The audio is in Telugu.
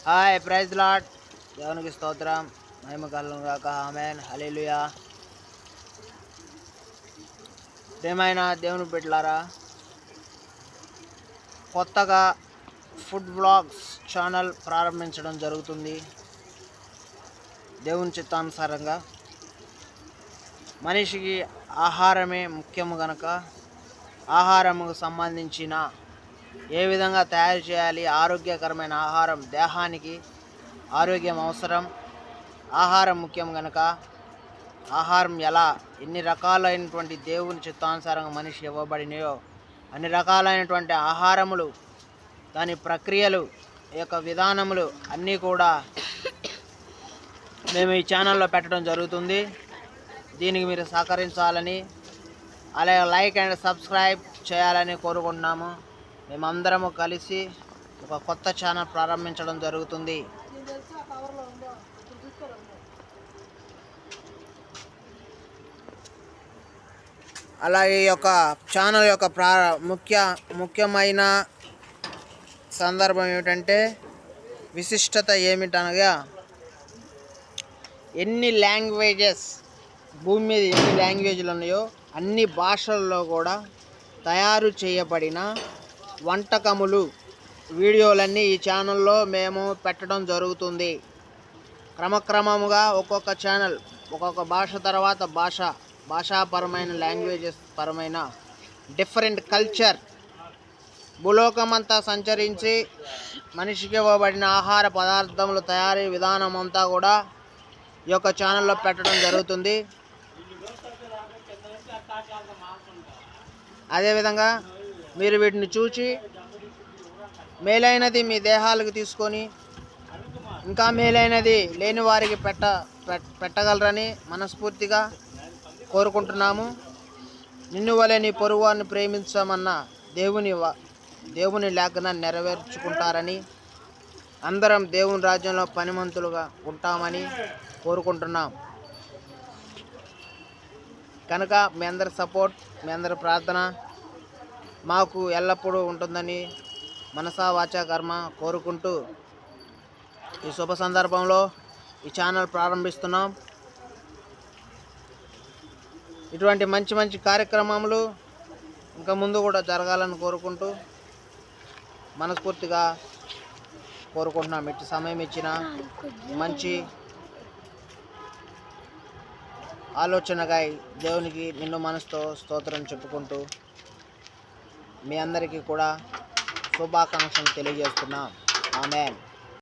Hi praise lord. దేవునికి స్తోత్రం, మహిమ కలుగును గాక. ఆమేన్, హల్లెలూయా. ప్రియమైన దేవుని బిడ్డలారా, కొత్తగా ఫుడ్ వ్లాగ్స్ ఛానల్ ప్రారంభించడం జరుగుతుంది. దేవుని చిత్తానుసారంగా మనిషికి ఆహారమే ముఖ్యము గనక ఆహారముకు సంబంధించిన ఏ విధంగా తయారు చేయాలి, ఆరోగ్యకరమైన ఆహారం, దేహానికి ఆరోగ్యం అవసరం, ఆహారం ముఖ్యం కనుక ఆహారం ఎలా ఎన్ని రకాలైనటువంటి దేవుని చిత్తానుసారంగా మనిషి ఇవ్వబడినాయో అన్ని రకాలైనటువంటి ఆహారములు, దాని ప్రక్రియలు, ఈ యొక్క విధానములు అన్నీ కూడా మేము ఈ ఛానల్లో పెట్టడం జరుగుతుంది. దీనికి మీరు సహకరించాలని, అలాగే లైక్ అండ్ సబ్స్క్రైబ్ చేయాలని కోరుకుంటున్నాము. మేమందరము కలిసి ఒక కొత్త ఛానల్ ప్రారంభించడం జరుగుతుంది. అలాగే ఈ యొక్క ఛానల్ యొక్క ముఖ్యమైన సందర్భం ఏమిటంటే, విశిష్టత ఏమిటనగా, ఎన్ని లాంగ్వేజెస్ భూమి మీద ఎన్ని లాంగ్వేజ్లు ఉన్నాయో అన్ని భాషల్లో కూడా తయారు చేయబడిన వంటకములు వీడియోలన్నీ ఈ ఛానల్లో మేము పెట్టడం జరుగుతుంది. క్రమక్రమముగా ఒక్కొక్క ఛానల్ ఒక్కొక్క భాష తర్వాత భాషాపరమైన లాంగ్వేజెస్ పరమైన డిఫరెంట్ కల్చర్ భూలోకమంతా సంచరించి మనిషికి ఇవ్వబడిన ఆహార పదార్థముల తయారీ విధానం అంతా కూడా ఈ యొక్క ఛానల్లో పెట్టడం జరుగుతుంది. అదేవిధంగా మీరు వీటిని చూసి మేలైనది మీ దేహాలకు తీసుకొని ఇంకా మేలైనది లేని వారికి పెట్టగలరని మనస్ఫూర్తిగా కోరుకుంటున్నాము. నిన్ను వలె నీ పొరుగువారిని ప్రేమించమన్న దేవుని లేఖనాన్ని నెరవేర్చుకుంటారని, అందరం దేవుని రాజ్యంలో పనిమంతులుగా ఉంటామని కోరుకుంటున్నాం. కనుక మీ అందరి సపోర్ట్, మీ అందరి ప్రార్థన మాకు ఎల్లప్పుడూ ఉంటుందని మనసా వాచా కర్మ కోరుకుంటూ ఈ శుభ సందర్భంలో ఈ ఛానల్ ప్రారంభిస్తున్నాం. ఇటువంటి మంచి మంచి కార్యక్రమములు ఇంకా ముందు కూడా జరగాలని కోరుకుంటూ మనస్ఫూర్తిగా కోరుకుంటున్నాం. ఇటు సమయం ఇచ్చిన మంచి ఆలోచనగా దేవునికి నిన్ను మనసుతో స్తోత్రం చెప్పుకుంటూ మీ అందరికీ కూడా శుభాకాంక్షలు తెలియజేస్తున్నాం. ఆమేన్.